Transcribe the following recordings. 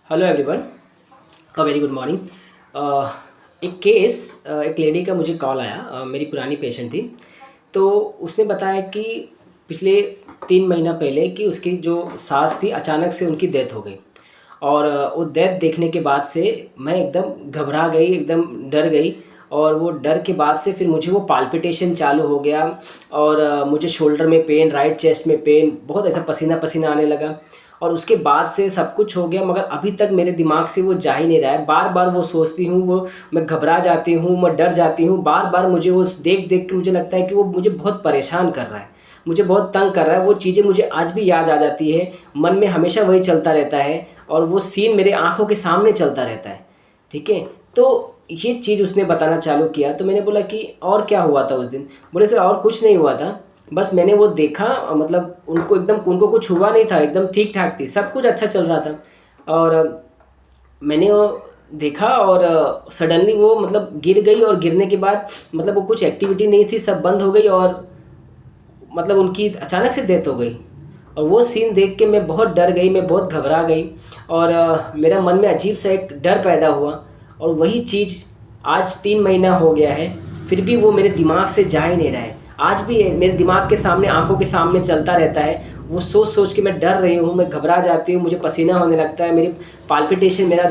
Hello everyone, very good morning. एक lady का मुझे कॉल आया। मेरी पुरानी पेशेंट थी। तो उसने बताया कि पिछले 3 महीना पहले कि उसकी जो सास थी अचानक से उनकी डेथ हो गई। और वो डेथ देखने के बाद से मैं एकदम घबरा गई, एकदम डर गई। और वो डर के बाद से फिर मुझे वो पाल्पिटेशन चालू हो गया। और मुझे शोल्डर में पेन, राइट चेस्ट में पेन, बहुत ऐसा पसीना पसीना आने लगा। और उसके बाद से सब कुछ हो गया, मगर अभी तक मेरे दिमाग से वो जा ही नहीं रहा है। बार बार वो सोचती हूँ, वो मैं घबरा जाती हूँ, मैं डर जाती हूँ। बार बार मुझे वो देख देख के मुझे लगता है कि वो मुझे बहुत परेशान कर रहा है, मुझे बहुत तंग कर रहा है। वो चीज़ें मुझे आज भी याद आ जाती है, मन में हमेशा वही चलता रहता है और वो सीन मेरे आँखों के सामने चलता रहता है। ठीक है, तो ये चीज़ उसने बताना चालू किया। तो मैंने बोला कि और क्या हुआ था उस दिन? बोले सर और कुछ नहीं हुआ था, बस मैंने वो देखा, मतलब उनको कुछ हुआ नहीं था, एकदम ठीक ठाक थी, सब कुछ अच्छा चल रहा था। और मैंने वो देखा और सडनली वो मतलब गिर गई। और गिरने के बाद मतलब वो कुछ एक्टिविटी नहीं थी, सब बंद हो गई और मतलब उनकी अचानक से डेथ हो गई। और वो सीन देख के मैं बहुत डर गई, मैं बहुत घबरा गई। और मेरा मन में अजीब सा एक डर पैदा हुआ। और वही चीज़ आज 3 महीना हो गया है, फिर भी वो मेरे दिमाग से जा ही नहीं रहा है। आज भी मेरे दिमाग के सामने, आंखों के सामने चलता रहता है। वो सोच सोच के मैं डर रही हूँ, मैं घबरा जाती हूँ, मुझे पसीना होने लगता है, मेरी पाल्पिटेशन, मेरा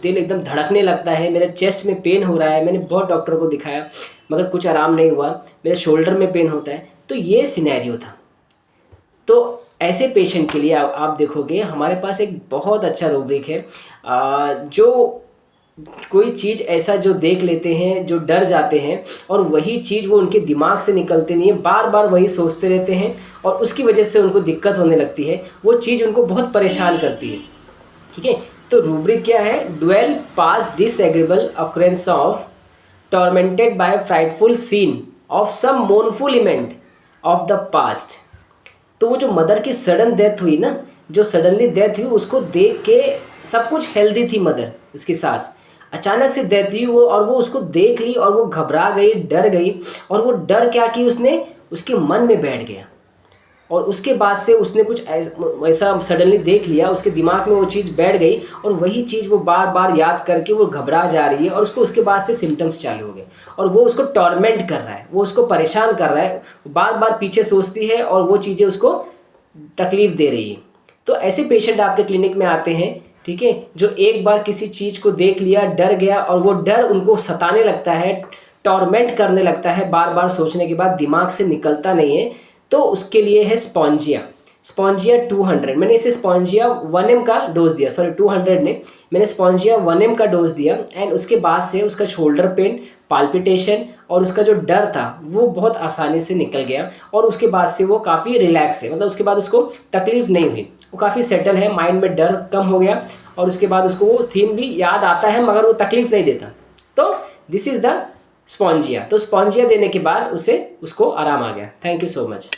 दिल एकदम धड़कने लगता है, मेरे चेस्ट में पेन हो रहा है। मैंने बहुत डॉक्टर को दिखाया मगर कुछ आराम नहीं हुआ। मेरे शोल्डर में पेन होता है। तो ये सिनेरियो था। तो ऐसे पेशेंट के लिए आप देखोगे हमारे पास एक बहुत अच्छा रूब्रिक है। जो कोई चीज़ ऐसा जो देख लेते हैं, जो डर जाते हैं और वही चीज़ वो उनके दिमाग से निकलती नहीं है, बार बार वही सोचते रहते हैं और उसकी वजह से उनको दिक्कत होने लगती है। वो चीज़ उनको बहुत परेशान करती है। ठीक है, तो रूब्रिक क्या है? Dwell past disagreeable occurrence of tormented by frightful scene of some mournful event of the past. तो वो जो मदर की सडन डेथ हुई ना, जो सडनली डेथ हुई, उसको देख के सब कुछ हेल्दी थी मदर, उसकी सास, अचानक से डेथ हुई वो, और वो उसको देख ली और वो घबरा गई, डर गई। और वो डर क्या कि उसने उसके मन में बैठ गया। और उसके बाद से उसने कुछ ऐसा सडनली देख लिया, उसके दिमाग में वो चीज़ बैठ गई और वही चीज़ वो बार बार याद करके वो घबरा जा रही है। और उसको उसके बाद से सिम्टम्स चालू हो गए और वो उसको टॉर्मेंट कर रहा है, वो उसको परेशान कर रहा है, बार बार पीछे सोचती है और वो चीज़ें उसको तकलीफ़ दे रही है। तो ऐसे पेशेंट आपके क्लिनिक में आते हैं, ठीक है, जो एक बार किसी चीज़ को देख लिया, डर गया और वो डर उनको सताने लगता है, टॉर्मेंट करने लगता है, बार बार सोचने के बाद दिमाग से निकलता नहीं है। तो उसके लिए है स्पॉन्जिया। स्पॉन्जिया 200, मैंने इसे स्पॉन्जिया 1 ml का डोज दिया, सॉरी 200 ने, मैंने स्पॉन्जिया 1 ml का डोज दिया। एंड उसके बाद से उसका शोल्डर पेन, पाल्पिटेशन और उसका जो डर था वो बहुत आसानी से निकल गया। और उसके बाद से वो काफ़ी रिलैक्स है, मतलब उसके बाद उसको तकलीफ़ नहीं हुई, वो काफ़ी सेटल है, माइंड में डर कम हो गया। और उसके बाद उसको वो थीम भी याद आता है मगर वो तकलीफ़ नहीं देता। तो दिस इज़ द स्पॉन्जिया। तो स्पॉन्जिया देने के बाद उसको आराम आ गया। Thank you so much.